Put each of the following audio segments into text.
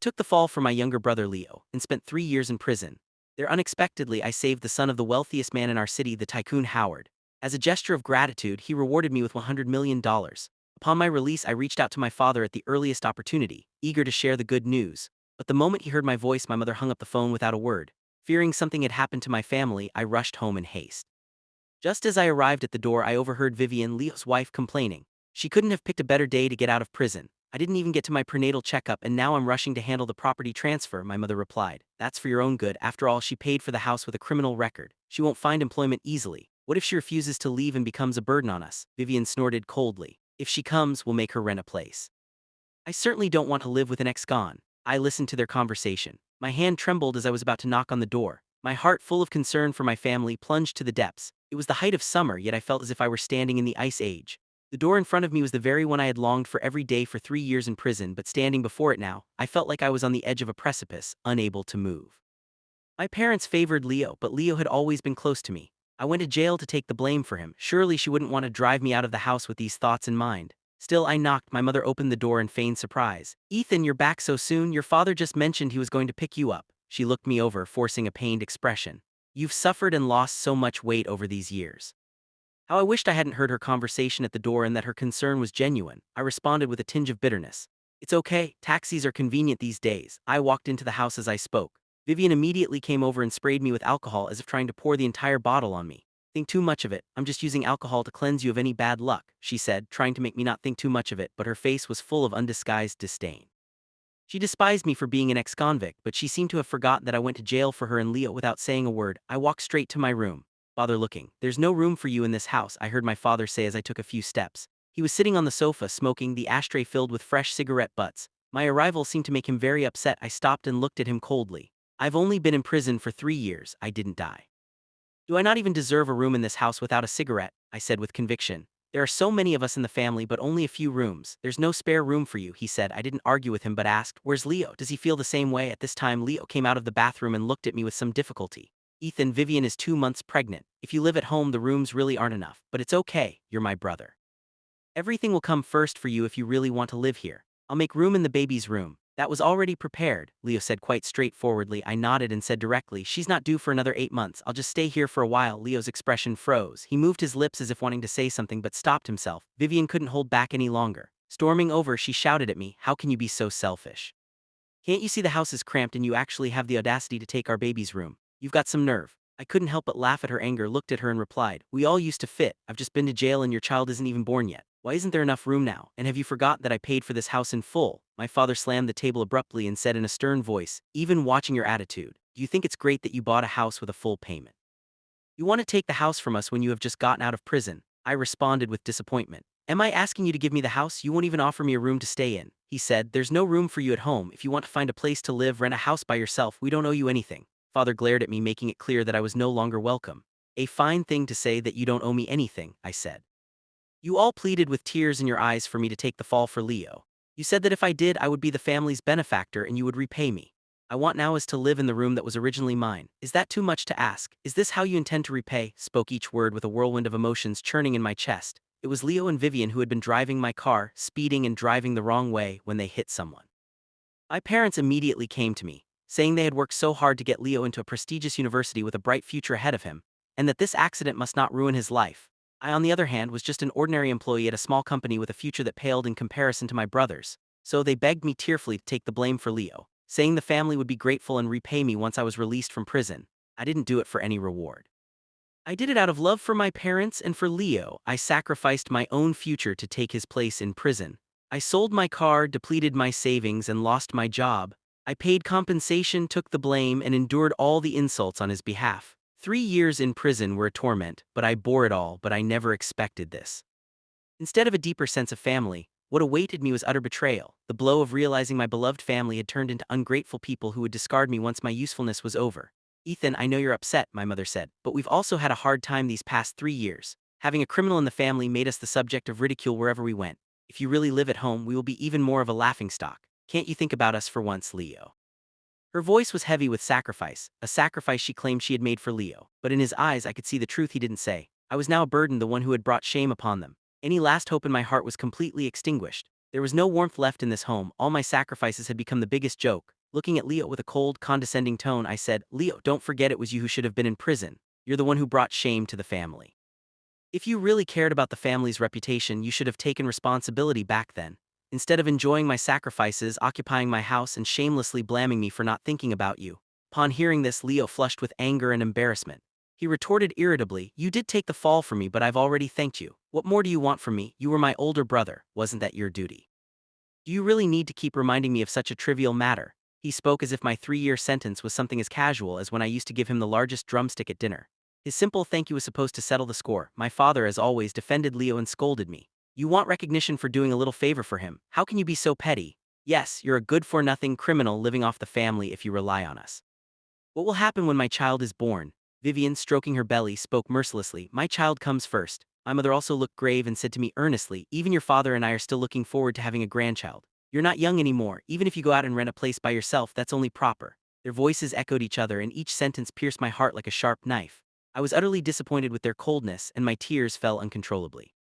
took the fall for my younger brother Leo and spent 3 years in prison. There unexpectedly I saved the son of the wealthiest man in our city, the tycoon Howard. As a gesture of gratitude, he rewarded me with $100 million. Upon my release, I reached out to my father at the earliest opportunity, eager to share the good news. But the moment he heard my voice, my mother hung up the phone without a word. Fearing something had happened to my family, I rushed home in haste. Just as I arrived at the door, I overheard Vivian, Leo's wife, complaining. She couldn't have picked a better day to get out of prison. I didn't even get to my prenatal checkup and now I'm rushing to handle the property transfer, my mother replied. That's for your own good. After all, she paid for the house with a criminal record. She won't find employment easily. What if she refuses to leave and becomes a burden on us? Vivian snorted coldly. If she comes, we'll make her rent a place. I certainly don't want to live with an ex-con. I listened to their conversation. My hand trembled as I was about to knock on the door. My heart, full of concern for my family, plunged to the depths. It was the height of summer, yet I felt as if I were standing in the ice age. The door in front of me was the very one I had longed for every day for 3 years in prison, but standing before it now, I felt like I was on the edge of a precipice, unable to move. My parents favored Leo, but Leo had always been close to me. I went to jail to take the blame for him. Surely she wouldn't want to drive me out of the house with these thoughts in mind. Still, I knocked. My mother opened the door in feigned surprise. Ethan, you're back so soon? Your father just mentioned he was going to pick you up. She looked me over, forcing a pained expression. You've suffered and lost so much weight over these years. How I wished I hadn't heard her conversation at the door and that her concern was genuine. I responded with a tinge of bitterness. It's okay, taxis are convenient these days. I walked into the house as I spoke. Vivian immediately came over and sprayed me with alcohol as if trying to pour the entire bottle on me. Think too much of it. I'm just using alcohol to cleanse you of any bad luck, she said, trying to make me not think too much of it, but her face was full of undisguised disdain. She despised me for being an ex-convict, but she seemed to have forgotten that I went to jail for her and Leo without saying a word. I walked straight to my room. Bother looking. There's no room for you in this house, I heard my father say as I took a few steps. He was sitting on the sofa smoking, the ashtray filled with fresh cigarette butts. My arrival seemed to make him very upset. I stopped and looked at him coldly. I've only been in prison for 3 years, I didn't die. Do I not even deserve a room in this house without a cigarette? I said with conviction. There are so many of us in the family but only a few rooms. There's no spare room for you, he said. I didn't argue with him but asked, where's Leo? Does he feel the same way? At this time, Leo came out of the bathroom and looked at me with some difficulty. Ethan, Vivian is 2 months pregnant. If you live at home, the rooms really aren't enough. But it's okay, you're my brother. Everything will come first for you if you really want to live here. I'll make room in the baby's room. That was already prepared, Leo said quite straightforwardly. I nodded and said directly, she's not due for another 8 months. I'll just stay here for a while. Leo's expression froze. He moved his lips as if wanting to say something but stopped himself. Vivian couldn't hold back any longer. Storming over, she shouted at me, how can you be so selfish? Can't you see the house is cramped and you actually have the audacity to take our baby's room? You've got some nerve. I couldn't help but laugh at her anger, looked at her and replied, we all used to fit. I've just been to jail and your child isn't even born yet. Why isn't there enough room now? And have you forgotten that I paid for this house in full? My father slammed the table abruptly and said in a stern voice, even watching your attitude, do you think it's great that you bought a house with a full payment? You want to take the house from us when you have just gotten out of prison? I responded with disappointment. Am I asking you to give me the house? You won't even offer me a room to stay in. He said, there's no room for you at home. If you want to find a place to live, rent a house by yourself. We don't owe you anything. Father glared at me, making it clear that I was no longer welcome. A fine thing to say that you don't owe me anything, I said. You all pleaded with tears in your eyes for me to take the fall for Leo. You said that if I did, I would be the family's benefactor and you would repay me. I want now is to live in the room that was originally mine. Is that too much to ask? Is this how you intend to repay? Spoke each word with a whirlwind of emotions churning in my chest. It was Leo and Vivian who had been driving my car, speeding and driving the wrong way when they hit someone. My parents immediately came to me, saying they had worked so hard to get Leo into a prestigious university with a bright future ahead of him, and that this accident must not ruin his life. I, on the other hand, was just an ordinary employee at a small company with a future that paled in comparison to my brother's, so they begged me tearfully to take the blame for Leo, saying the family would be grateful and repay me once I was released from prison. I didn't do it for any reward. I did it out of love for my parents and for Leo. I sacrificed my own future to take his place in prison. I sold my car, depleted my savings, and lost my job. I paid compensation, took the blame, and endured all the insults on his behalf. 3 years in prison were a torment, but I bore it all. But I never expected this. Instead of a deeper sense of family, what awaited me was utter betrayal. The blow of realizing my beloved family had turned into ungrateful people who would discard me once my usefulness was over. Ethan, I know you're upset, my mother said, but we've also had a hard time these past 3 years. Having a criminal in the family made us the subject of ridicule wherever we went. If you really live at home, we will be even more of a laughingstock. Can't you think about us for once, Leo? Her voice was heavy with sacrifice, a sacrifice she claimed she had made for Leo, but in his eyes I could see the truth he didn't say. I was now a burden, the one who had brought shame upon them. Any last hope in my heart was completely extinguished. There was no warmth left in this home, all my sacrifices had become the biggest joke. Looking at Leo with a cold, condescending tone, I said, Leo, don't forget it was you who should have been in prison. You're the one who brought shame to the family. If you really cared about the family's reputation, you should have taken responsibility back then. Instead of enjoying my sacrifices, occupying my house, and shamelessly blaming me for not thinking about you. Upon hearing this, Leo flushed with anger and embarrassment. He retorted irritably, You did take the fall for me, but I've already thanked you. What more do you want from me? You were my older brother, wasn't that your duty? Do you really need to keep reminding me of such a trivial matter? He spoke as if my 3-year sentence was something as casual as when I used to give him the largest drumstick at dinner. His simple thank you was supposed to settle the score. My father, as always, defended Leo and scolded me. You want recognition for doing a little favor for him. How can you be so petty? Yes, you're a good-for-nothing criminal living off the family if you rely on us. What will happen when my child is born? Vivian, stroking her belly, spoke mercilessly. My child comes first. My mother also looked grave and said to me earnestly, Even your father and I are still looking forward to having a grandchild. You're not young anymore. Even if you go out and rent a place by yourself, that's only proper. Their voices echoed each other, and each sentence pierced my heart like a sharp knife. I was utterly disappointed with their coldness, and my tears fell uncontrollably.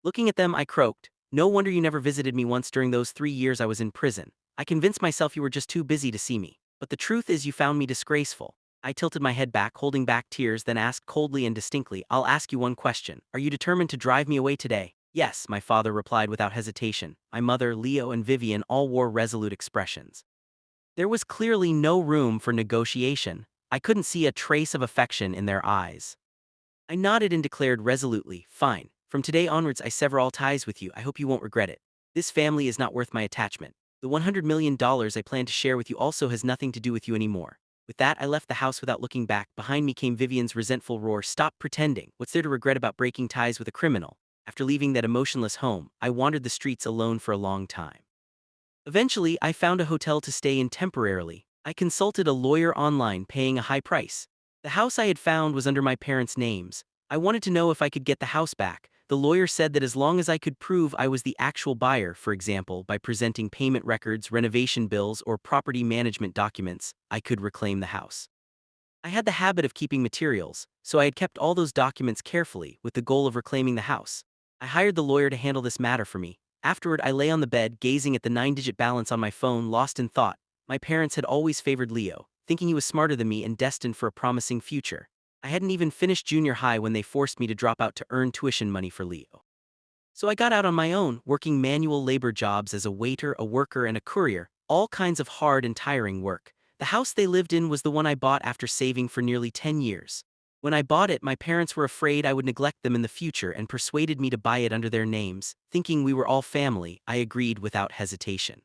Looking at them, I croaked, No wonder you never visited me once during those 3 years I was in prison. I convinced myself you were just too busy to see me. But the truth is you found me disgraceful. I tilted my head back, holding back tears, then asked coldly and distinctly, I'll ask you one question. Are you determined to drive me away today? Yes, my father replied without hesitation. My mother, Leo, and Vivian all wore resolute expressions. There was clearly no room for negotiation. I couldn't see a trace of affection in their eyes. I nodded and declared resolutely, Fine. From today onwards I sever all ties with you. I hope you won't regret it. This family is not worth my attachment. The $100 million I plan to share with you also has nothing to do with you anymore. With that, I left the house without looking back. Behind me came Vivian's resentful roar, Stop pretending. What's there to regret about breaking ties with a criminal? After leaving that emotionless home, I wandered the streets alone for a long time. Eventually, I found a hotel to stay in temporarily. I consulted a lawyer online, paying a high price. The house I had found was under my parents' names. I wanted to know if I could get the house back. The lawyer said that as long as I could prove I was the actual buyer, for example, by presenting payment records, renovation bills, or property management documents, I could reclaim the house. I had the habit of keeping materials, so I had kept all those documents carefully with the goal of reclaiming the house. I hired the lawyer to handle this matter for me. Afterward, I lay on the bed, gazing at the 9-digit balance on my phone, lost in thought. My parents had always favored Leo, thinking he was smarter than me and destined for a promising future. I hadn't even finished junior high when they forced me to drop out to earn tuition money for Leo. So I got out on my own, working manual labor jobs as a waiter, a worker, and a courier, all kinds of hard and tiring work. The house they lived in was the one I bought after saving for nearly 10 years. When I bought it, my parents were afraid I would neglect them in the future and persuaded me to buy it under their names. Thinking we were all family, I agreed without hesitation.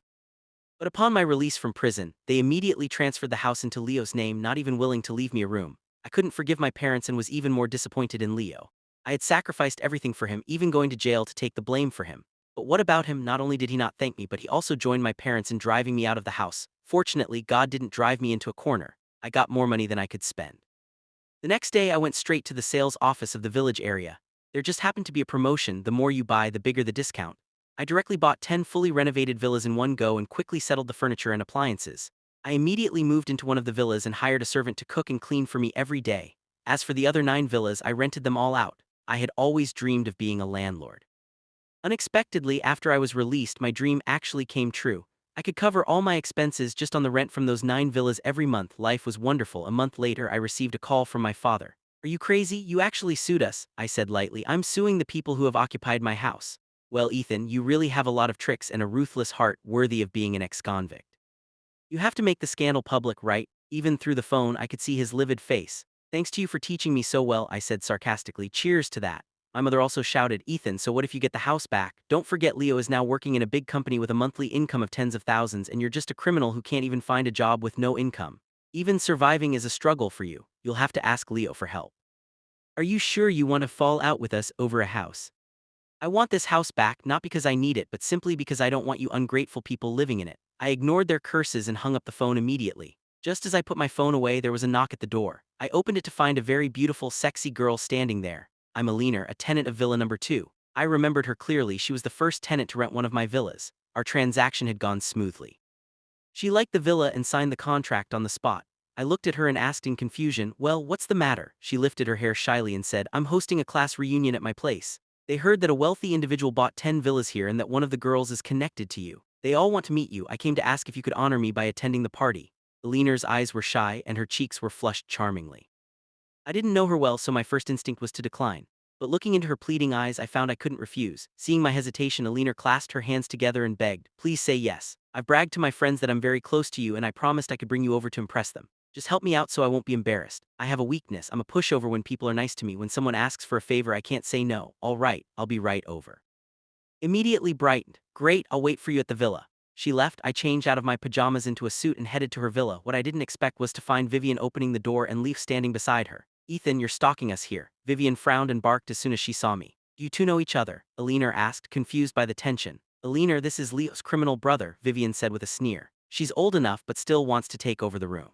But upon my release from prison, they immediately transferred the house into Leo's name, not even willing to leave me a room. I couldn't forgive my parents and was even more disappointed in Leo. I had sacrificed everything for him, even going to jail to take the blame for him. But what about him? Not only did he not thank me, but he also joined my parents in driving me out of the house. Fortunately, God didn't drive me into a corner. I got more money than I could spend. The next day, I went straight to the sales office of the village area. There just happened to be a promotion. The more you buy, the bigger the discount. I directly bought 10 fully renovated villas in one go and quickly settled the furniture and appliances. I immediately moved into one of the villas and hired a servant to cook and clean for me every day. As for the other 9 villas, I rented them all out. I had always dreamed of being a landlord. Unexpectedly, after I was released, my dream actually came true. I could cover all my expenses just on the rent from those 9 villas every month. Life was wonderful. A month later, I received a call from my father. Are you crazy? You actually sued us, I said lightly. I'm suing the people who have occupied my house. Well, Ethan, you really have a lot of tricks and a ruthless heart worthy of being an ex-convict. You have to make the scandal public, right? Even through the phone, I could see his livid face. Thanks to you for teaching me so well, I said sarcastically. Cheers to that. My mother also shouted, Ethan, so what if you get the house back? Don't forget Leo is now working in a big company with a monthly income of tens of thousands, and you're just a criminal who can't even find a job with no income. Even surviving is a struggle for you. You'll have to ask Leo for help. Are you sure you want to fall out with us over a house? I want this house back, not because I need it, but simply because I don't want you ungrateful people living in it. I ignored their curses and hung up the phone immediately. Just as I put my phone away, there was a knock at the door. I opened it to find a very beautiful, sexy girl standing there. I'm Alina, a tenant of Villa number 2. I remembered her clearly. She was the first tenant to rent one of my villas. Our transaction had gone smoothly. She liked the villa and signed the contract on the spot. I looked at her and asked in confusion, Well, what's the matter? She lifted her hair shyly and said, I'm hosting a class reunion at my place. They heard that a wealthy individual bought 10 villas here and that one of the girls is connected to you. They all want to meet you. I came to ask if you could honor me by attending the party." Eleanor's eyes were shy and her cheeks were flushed charmingly. I didn't know her well, so my first instinct was to decline. But looking into her pleading eyes, I found I couldn't refuse. Seeing my hesitation, Eleanor clasped her hands together and begged, "Please say yes. I've bragged to my friends that I'm very close to you and I promised I could bring you over to impress them. Just help me out so I won't be embarrassed. I have a weakness. I'm a pushover when people are nice to me. When someone asks for a favor, I can't say no. All right, I'll be right over." Immediately brightened. "Great, I'll wait for you at the villa." She left. I changed out of my pajamas into a suit and headed to her villa. What I didn't expect was to find Vivian opening the door and Leaf standing beside her. "Ethan, you're stalking us here." Vivian frowned and barked as soon as she saw me. "Do you two know each other?" Eleanor asked, confused by the tension. "Eleanor, this is Leo's criminal brother," Vivian said with a sneer. "She's old enough but still wants to take over the room.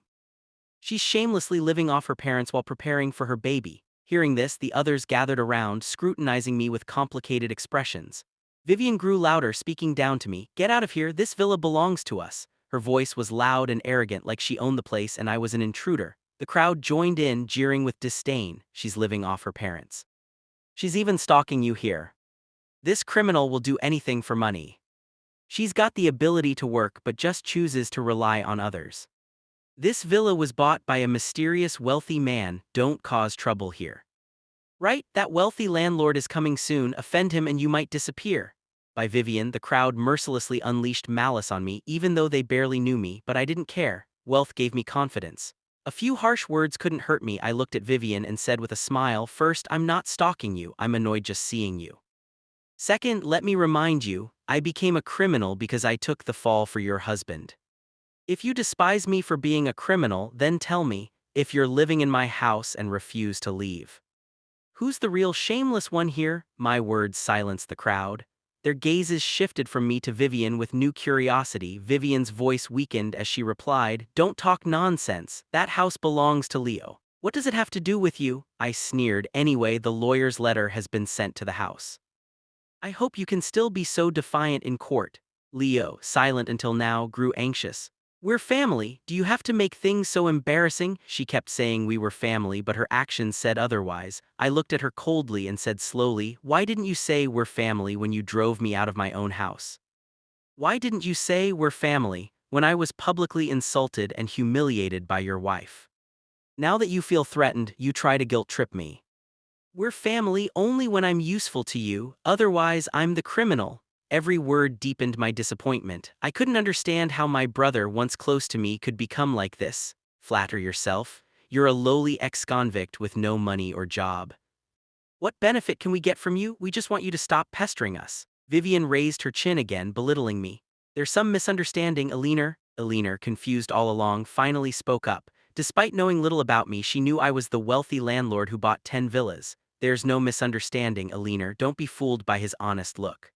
She's shamelessly living off her parents while preparing for her baby." Hearing this, the others gathered around, scrutinizing me with complicated expressions. Vivian grew louder, speaking down to me. "Get out of here, this villa belongs to us." Her voice was loud and arrogant, like she owned the place and I was an intruder. The crowd joined in, jeering with disdain. "She's living off her parents. She's even stalking you here. This criminal will do anything for money. She's got the ability to work but just chooses to rely on others. This villa was bought by a mysterious wealthy man. Don't cause trouble here. Right, that wealthy landlord is coming soon. Offend him and you might disappear." By Vivian, the crowd mercilessly unleashed malice on me, even though they barely knew me, but I didn't care. Wealth gave me confidence. A few harsh words couldn't hurt me. I looked at Vivian and said with a smile, "First, I'm not stalking you. I'm annoyed just seeing you. Second, let me remind you, I became a criminal because I took the fall for your husband. If you despise me for being a criminal, then tell me, if you're living in my house and refuse to leave. Who's the real shameless one here?" My words silenced the crowd. Their gazes shifted from me to Vivian with new curiosity. Vivian's voice weakened as she replied, "Don't talk nonsense. That house belongs to Leo. What does it have to do with you?" I sneered. "Anyway, the lawyer's letter has been sent to the house. I hope you can still be so defiant in court." Leo, silent until now, grew anxious. "We're family. Do you have to make things so embarrassing?" She kept saying we were family, but her actions said otherwise. I looked at her coldly and said slowly, "Why didn't you say we're family when you drove me out of my own house? Why didn't you say we're family when I was publicly insulted and humiliated by your wife? Now that you feel threatened, you try to guilt trip me. We're family only when I'm useful to you, otherwise I'm the criminal." Every word deepened my disappointment. I couldn't understand how my brother, once close to me, could become like this. "Flatter yourself. You're a lowly ex-convict with no money or job. What benefit can we get from you? We just want you to stop pestering us." Vivian raised her chin again, belittling me. "There's some misunderstanding, Eleanor." Eleanor, confused all along, finally spoke up. Despite knowing little about me, she knew I was the wealthy landlord who bought 10 villas. "There's no misunderstanding, Eleanor. Don't be fooled by his honest look.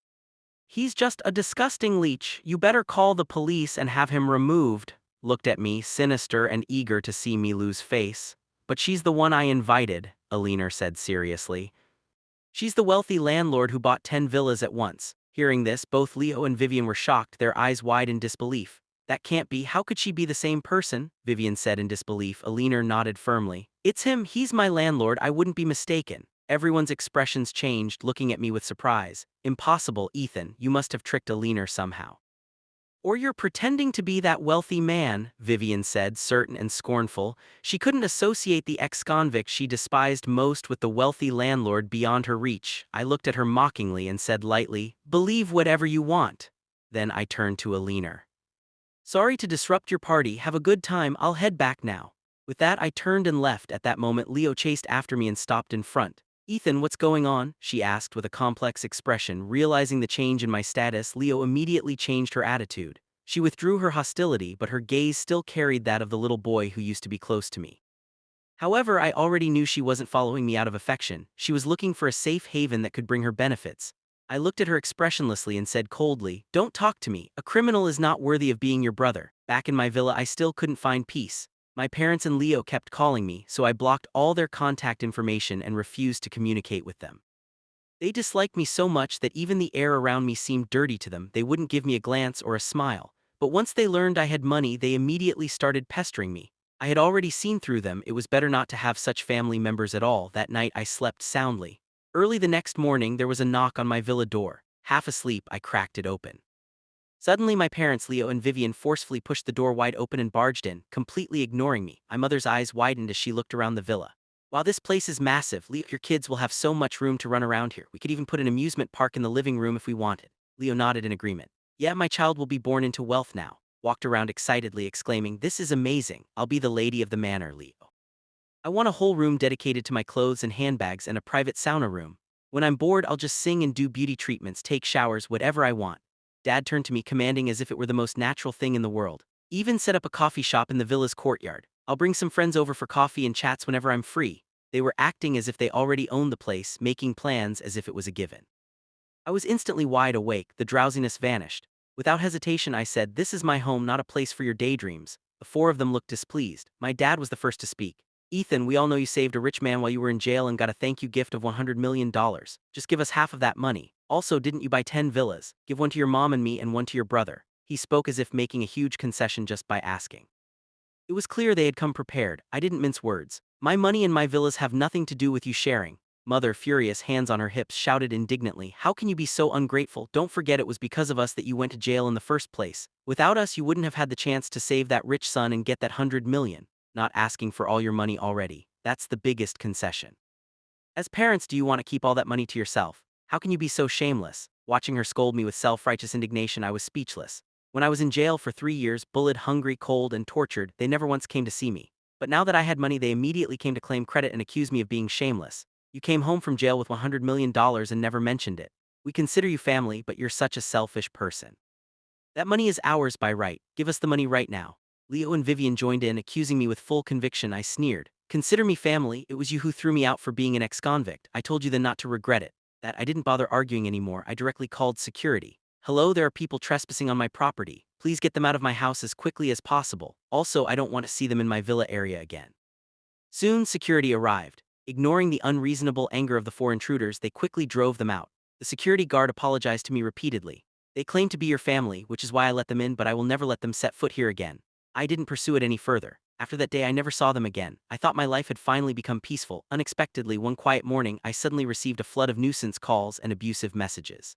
He's just a disgusting leech. You better call the police and have him removed." Looked at me, sinister and eager to see me lose face. "But she's the one I invited," Eleanor said seriously. "She's the wealthy landlord who bought 10 villas at once." Hearing this, both Leo and Vivian were shocked, their eyes wide in disbelief. "That can't be. How could she be the same person?" Vivian said in disbelief. Eleanor nodded firmly. "It's him. He's my landlord. I wouldn't be mistaken." Everyone's expressions changed, looking at me with surprise. "Impossible, Ethan. You must have tricked Eleanor somehow. Or you're pretending to be that wealthy man," Vivian said, certain and scornful. She couldn't associate the ex-convict she despised most with the wealthy landlord beyond her reach. I looked at her mockingly and said lightly, "Believe whatever you want." Then I turned to Eleanor. "Sorry to disrupt your party. Have a good time. I'll head back now." With that, I turned and left. At that moment, Leo chased after me and stopped in front. "Ethan, what's going on?" she asked with a complex expression. Realizing the change in my status, Leo immediately changed her attitude. She withdrew her hostility, but her gaze still carried that of the little boy who used to be close to me. However, I already knew she wasn't following me out of affection. She was looking for a safe haven that could bring her benefits. I looked at her expressionlessly and said coldly, "Don't talk to me. A criminal is not worthy of being your brother." Back in my villa, I still couldn't find peace. My parents and Leo kept calling me, so I blocked all their contact information and refused to communicate with them. They disliked me so much that even the air around me seemed dirty to them. They wouldn't give me a glance or a smile. But once they learned I had money, they immediately started pestering me. I had already seen through them. It was better not to have such family members at all. That night I slept soundly. Early the next morning, there was a knock on my villa door. Half asleep, I cracked it open. Suddenly, my parents, Leo and Vivian, forcefully pushed the door wide open and barged in, completely ignoring me. My mother's eyes widened as she looked around the villa. Wow, this place is massive. Leo, your kids will have so much room to run around here. We could even put an amusement park in the living room if we wanted. Leo nodded in agreement. Yeah, my child will be born into wealth now. Walked around excitedly, exclaiming, "This is amazing. I'll be the lady of the manor, Leo. I want a whole room dedicated to my clothes and handbags and a private sauna room. When I'm bored, I'll just sing and do beauty treatments, take showers, whatever I want." Dad turned to me, commanding as if it were the most natural thing in the world. Even set up a coffee shop in the villa's courtyard. I'll bring some friends over for coffee and chats whenever I'm free. They were acting as if they already owned the place, making plans as if it was a given. I was instantly wide awake, the drowsiness vanished. Without hesitation, I said, "This is my home, not a place for your daydreams." The four of them looked displeased. My dad was the first to speak. "Ethan, we all know you saved a rich man while you were in jail and got a thank you gift of $100 million. Just give us half of that money. Also, didn't you buy 10 villas? Give one to your mom and me and one to your brother." He spoke as if making a huge concession just by asking. It was clear they had come prepared. I didn't mince words. "My money and my villas have nothing to do with you sharing." Mother, furious, hands on her hips, shouted indignantly, "How can you be so ungrateful? Don't forget it was because of us that you went to jail in the first place. Without us, you wouldn't have had the chance to save that rich son and get that 100 million. Not asking for all your money already. That's the biggest concession. As parents, do you want to keep all that money to yourself? How can you be so shameless?" Watching her scold me with self-righteous indignation, I was speechless. When I was in jail for 3 years, bullied, hungry, cold, and tortured, they never once came to see me. But now that I had money, they immediately came to claim credit and accuse me of being shameless. "You came home from jail with $100 million and never mentioned it. We consider you family, but you're such a selfish person. That money is ours by right. Give us the money right now." Leo and Vivian joined in, accusing me with full conviction. I sneered. "Consider me family. It was you who threw me out for being an ex-convict. I told you then not to regret it." That I didn't bother arguing anymore. I directly called security. "Hello, there are people trespassing on my property. Please get them out of my house as quickly as possible. Also, I don't want to see them in my villa area again." Soon, security arrived. Ignoring the unreasonable anger of the four intruders, they quickly drove them out. The security guard apologized to me repeatedly. "They claim to be your family, which is why I let them in, but I will never let them set foot here again." I didn't pursue it any further. After that day, I never saw them again. I thought my life had finally become peaceful. Unexpectedly, one quiet morning, I suddenly received a flood of nuisance calls and abusive messages.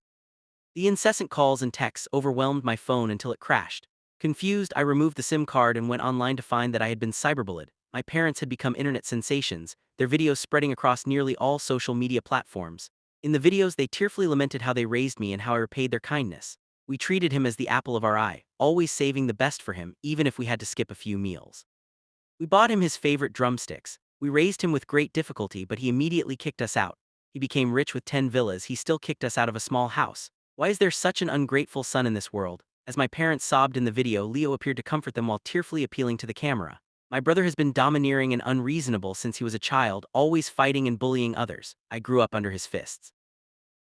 The incessant calls and texts overwhelmed my phone until it crashed. Confused, I removed the SIM card and went online to find that I had been cyberbullied. My parents had become internet sensations, their videos spreading across nearly all social media platforms. In the videos, they tearfully lamented how they raised me and how I repaid their kindness. We treated him as the apple of our eye, always saving the best for him, even if we had to skip a few meals. We bought him his favorite drumsticks. We raised him with great difficulty, but he immediately kicked us out. He became rich with 10 villas. He still kicked us out of a small house. Why is there such an ungrateful son in this world? As my parents sobbed in the video, Leo appeared to comfort them while tearfully appealing to the camera. "My brother has been domineering and unreasonable since he was a child, always fighting and bullying others. I grew up under his fists.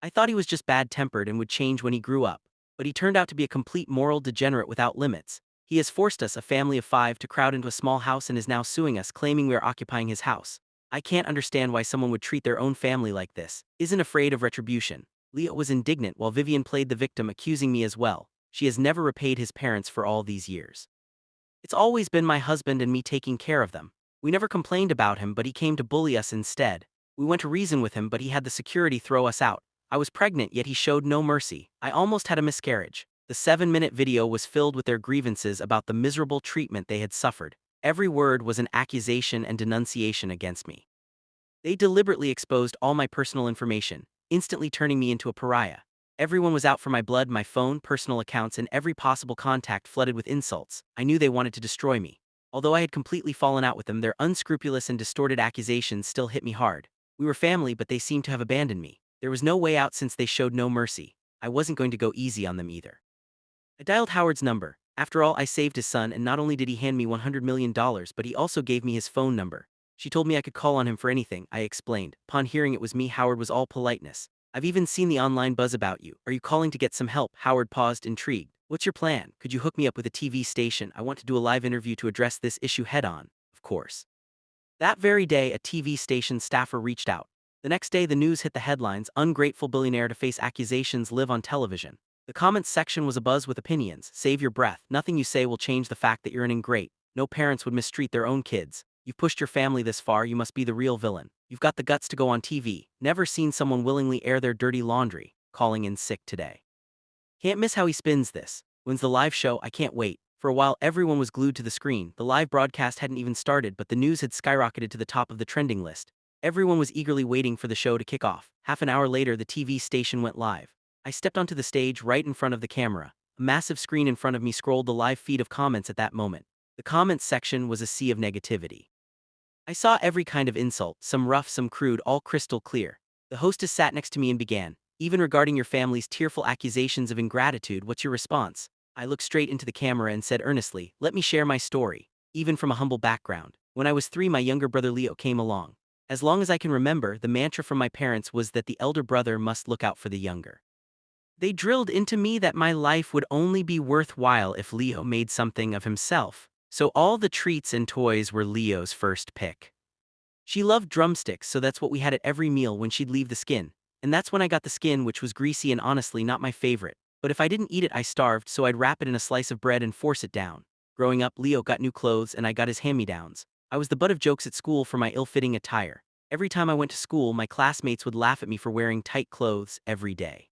I thought he was just bad-tempered and would change when he grew up. But he turned out to be a complete moral degenerate without limits. He has forced us, a family of 5, to crowd into a small house and is now suing us, claiming we are occupying his house. I can't understand why someone would treat their own family like this. Isn't afraid of retribution." Leo was indignant while Vivian played the victim, accusing me as well. She has never repaid his parents for all these years. "It's always been my husband and me taking care of them. We never complained about him, but he came to bully us instead. We went to reason with him, but he had the security throw us out. I was pregnant, yet he showed no mercy. I almost had a miscarriage." The 7-minute video was filled with their grievances about the miserable treatment they had suffered. Every word was an accusation and denunciation against me. They deliberately exposed all my personal information, instantly turning me into a pariah. Everyone was out for my blood, my phone, personal accounts, and every possible contact flooded with insults. I knew they wanted to destroy me. Although I had completely fallen out with them, their unscrupulous and distorted accusations still hit me hard. We were family, but they seemed to have abandoned me. There was no way out since they showed no mercy. I wasn't going to go easy on them either. I dialed Howard's number. After all, I saved his son, and not only did he hand me $100 million, but he also gave me his phone number. She told me I could call on him for anything, I explained. Upon hearing it was me, Howard was all politeness. "I've even seen the online buzz about you. Are you calling to get some help?" Howard paused, intrigued. "What's your plan? Could you hook me up with a TV station? I want to do a live interview to address this issue head-on." Of course. That very day, a TV station staffer reached out. The next day, the news hit the headlines: "Ungrateful billionaire to face accusations live on television." The comments section was abuzz with opinions. "Save your breath. Nothing you say will change the fact that you're an ingrate. No parents would mistreat their own kids. You've pushed your family this far, you must be the real villain." You've got the guts to go on TV. Never seen someone willingly air their dirty laundry. Calling in sick today. Can't miss how he spins this. When's the live show? I can't wait. For a while, everyone was glued to the screen. The live broadcast hadn't even started, but the news had skyrocketed to the top of the trending list. Everyone was eagerly waiting for the show to kick off. Half an hour later, the TV station went live. I stepped onto the stage right in front of the camera. A massive screen in front of me scrolled the live feed of comments at that moment. The comments section was a sea of negativity. I saw every kind of insult, some rough, some crude, all crystal clear. The hostess sat next to me and began, "Even regarding your family's tearful accusations of ingratitude, what's your response?" I looked straight into the camera and said earnestly, "Let me share my story. Even from a humble background. When I was 3, my younger brother Leo came along. As long as I can remember, the mantra from my parents was that the elder brother must look out for the younger. They drilled into me that my life would only be worthwhile if Leo made something of himself. So all the treats and toys were Leo's first pick. She loved drumsticks, so that's what we had at every meal when she'd leave the skin. And that's when I got the skin, which was greasy and honestly not my favorite. But if I didn't eat it, I starved, so I'd wrap it in a slice of bread and force it down. Growing up, Leo got new clothes and I got his hand-me-downs. I was the butt of jokes at school for my ill-fitting attire. Every time I went to school, my classmates would laugh at me for wearing tight clothes every day.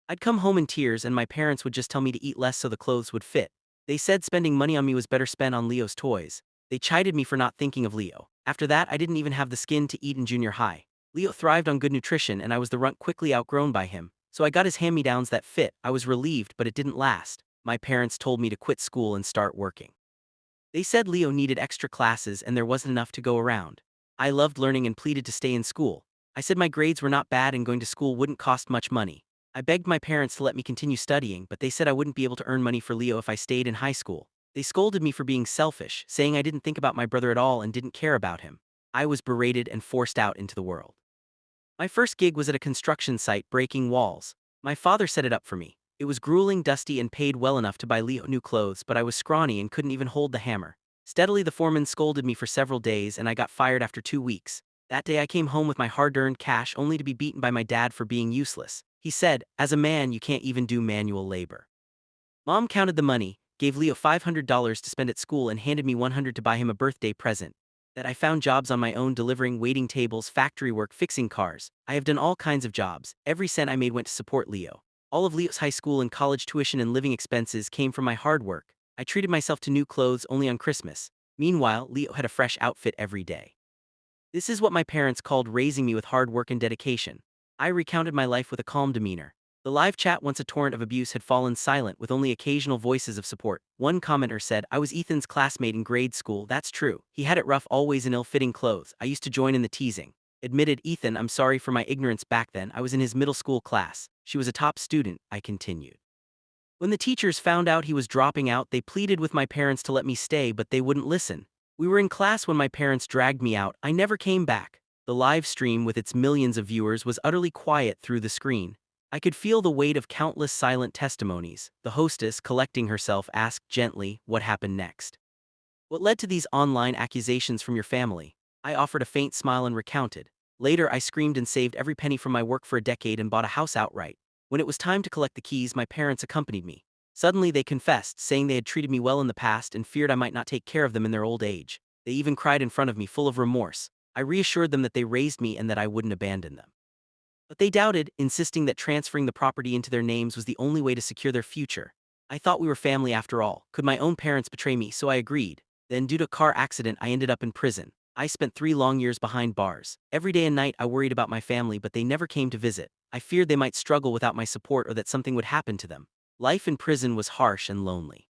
I'd come home in tears and my parents would just tell me to eat less so the clothes would fit. They said spending money on me was better spent on Leo's toys. They chided me for not thinking of Leo. After that, I didn't even have the skin to eat in junior high. Leo thrived on good nutrition and I was the runt quickly outgrown by him. So I got his hand-me-downs that fit. I was relieved, but it didn't last. My parents told me to quit school and start working. They said Leo needed extra classes and there wasn't enough to go around. I loved learning and pleaded to stay in school. I said my grades were not bad and going to school wouldn't cost much money. I begged my parents to let me continue studying, but they said I wouldn't be able to earn money for Leo if I stayed in high school. They scolded me for being selfish, saying I didn't think about my brother at all and didn't care about him. I was berated and forced out into the world. My first gig was at a construction site breaking walls. My father set it up for me. It was grueling, dusty, and paid well enough to buy Leo new clothes, but I was scrawny and couldn't even hold the hammer. Steadily, the foreman scolded me for several days and I got fired after 2 weeks. That day I came home with my hard-earned cash only to be beaten by my dad for being useless. He said, "As a man, you can't even do manual labor." Mom counted the money, gave Leo $500 to spend at school and handed me $100 to buy him a birthday present. That I found jobs on my own, delivering waiting tables, factory work, fixing cars. I have done all kinds of jobs. Every cent I made went to support Leo. All of Leo's high school and college tuition and living expenses came from my hard work. I treated myself to new clothes only on Christmas. Meanwhile, Leo had a fresh outfit every day. This is what my parents called raising me with hard work and dedication. I recounted my life with a calm demeanor. The live chat, once a torrent of abuse, had fallen silent with only occasional voices of support. One commenter said, "I was Ethan's classmate in grade school. That's true. He had it rough, always in ill-fitting clothes. I used to join in the teasing." Admitted Ethan, "I'm sorry for my ignorance back then. I was in his middle school class. She was a top student," I continued. When the teachers found out he was dropping out, they pleaded with my parents to let me stay, but they wouldn't listen. We were in class when my parents dragged me out. I never came back. The live stream with its millions of viewers was utterly quiet through the screen. I could feel the weight of countless silent testimonies. The hostess, collecting herself, asked gently, "What happened next? What led to these online accusations from your family?" I offered a faint smile and recounted. Later, I screamed and saved every penny from my work for a decade and bought a house outright. When it was time to collect the keys, my parents accompanied me. Suddenly, they confessed, saying they had treated me well in the past and feared I might not take care of them in their old age. They even cried in front of me, full of remorse. I reassured them that they raised me and that I wouldn't abandon them. But they doubted, insisting that transferring the property into their names was the only way to secure their future. I thought we were family after all. Could my own parents betray me? So I agreed. Then, due to a car accident, I ended up in prison. I spent 3 long years behind bars. Every day and night I worried about my family, but they never came to visit. I feared they might struggle without my support or that something would happen to them. Life in prison was harsh and lonely.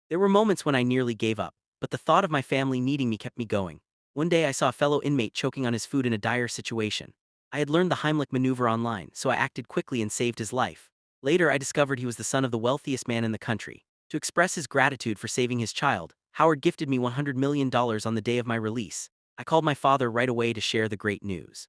There were moments when I nearly gave up, but the thought of my family needing me kept me going. One day I saw a fellow inmate choking on his food in a dire situation. I had learned the Heimlich maneuver online, so I acted quickly and saved his life. Later, I discovered he was the son of the wealthiest man in the country. To express his gratitude for saving his child, Howard gifted me $100 million on the day of my release. I called my father right away to share the great news.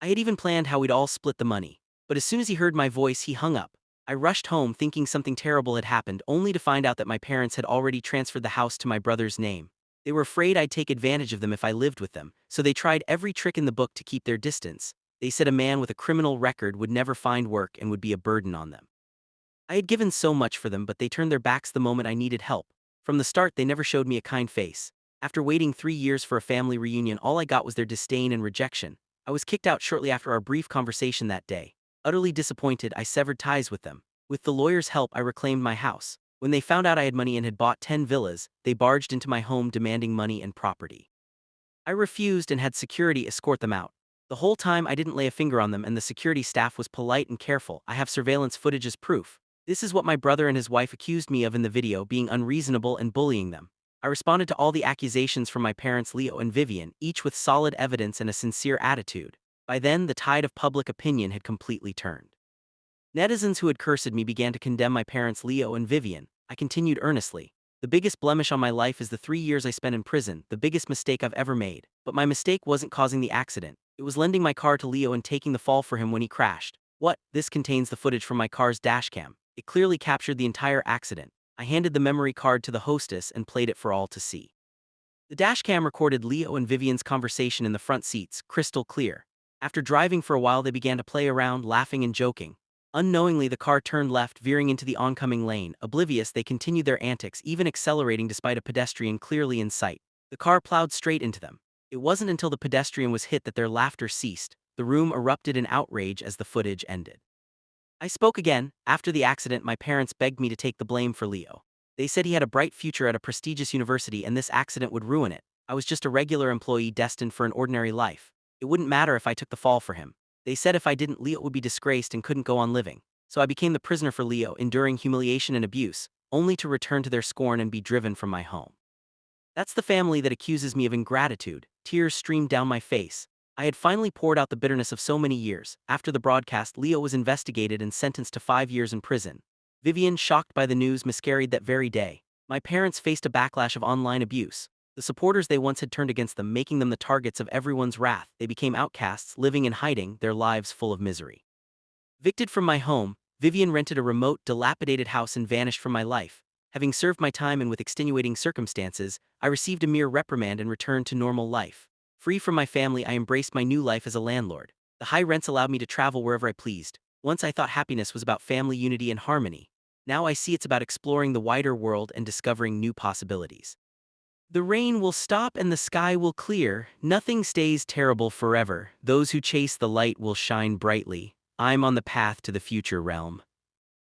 I had even planned how we'd all split the money. But as soon as he heard my voice, he hung up. I rushed home thinking something terrible had happened, only to find out that my parents had already transferred the house to my brother's name. They were afraid I'd take advantage of them if I lived with them, so they tried every trick in the book to keep their distance. They said a man with a criminal record would never find work and would be a burden on them. I had given so much for them, but they turned their backs the moment I needed help. From the start, they never showed me a kind face. After waiting 3 years for a family reunion, all I got was their disdain and rejection. I was kicked out shortly after our brief conversation that day. Utterly disappointed, I severed ties with them. With the lawyer's help, I reclaimed my house. When they found out I had money and had bought 10 villas, they barged into my home demanding money and property. I refused and had security escort them out. The whole time I didn't lay a finger on them, and the security staff was polite and careful. I have surveillance footage as proof. This is what my brother and his wife accused me of in the video: being unreasonable and bullying them. I responded to all the accusations from my parents Leo and Vivian, each with solid evidence and a sincere attitude. By then, the tide of public opinion had completely turned. Netizens who had cursed me began to condemn my parents Leo and Vivian. I continued earnestly. The biggest blemish on my life is the 3 years I spent in prison, the biggest mistake I've ever made. But my mistake wasn't causing the accident. It was lending my car to Leo and taking the fall for him when he crashed. What? This contains the footage from my car's dashcam. It clearly captured the entire accident. I handed the memory card to the hostess and played it for all to see. The dashcam recorded Leo and Vivian's conversation in the front seats, crystal clear. After driving for a while, they began to play around, laughing and joking. Unknowingly, the car turned left, veering into the oncoming lane. Oblivious, they continued their antics, even accelerating despite a pedestrian clearly in sight. The car plowed straight into them. It wasn't until the pedestrian was hit that their laughter ceased. The room erupted in outrage as the footage ended. I spoke again. After the accident, my parents begged me to take the blame for Leo. They said he had a bright future at a prestigious university and this accident would ruin it. I was just a regular employee destined for an ordinary life. It wouldn't matter if I took the fall for him. They said if I didn't, Leo would be disgraced and couldn't go on living. So I became the prisoner for Leo, enduring humiliation and abuse, only to return to their scorn and be driven from my home. That's the family that accuses me of ingratitude. Tears streamed down my face. I had finally poured out the bitterness of so many years. After the broadcast, Leo was investigated and sentenced to 5 years in prison. Vivian, shocked by the news, miscarried that very day. My parents faced a backlash of online abuse. The supporters they once had turned against them, making them the targets of everyone's wrath. They became outcasts, living in hiding, their lives full of misery. Evicted from my home, Vivian rented a remote, dilapidated house and vanished from my life. Having served my time and with extenuating circumstances, I received a mere reprimand and returned to normal life. Free from my family, I embraced my new life as a landlord. The high rents allowed me to travel wherever I pleased. Once I thought happiness was about family unity and harmony. Now I see it's about exploring the wider world and discovering new possibilities. The rain will stop and the sky will clear. Nothing stays terrible forever. Those who chase the light will shine brightly. I'm on the path to the future realm.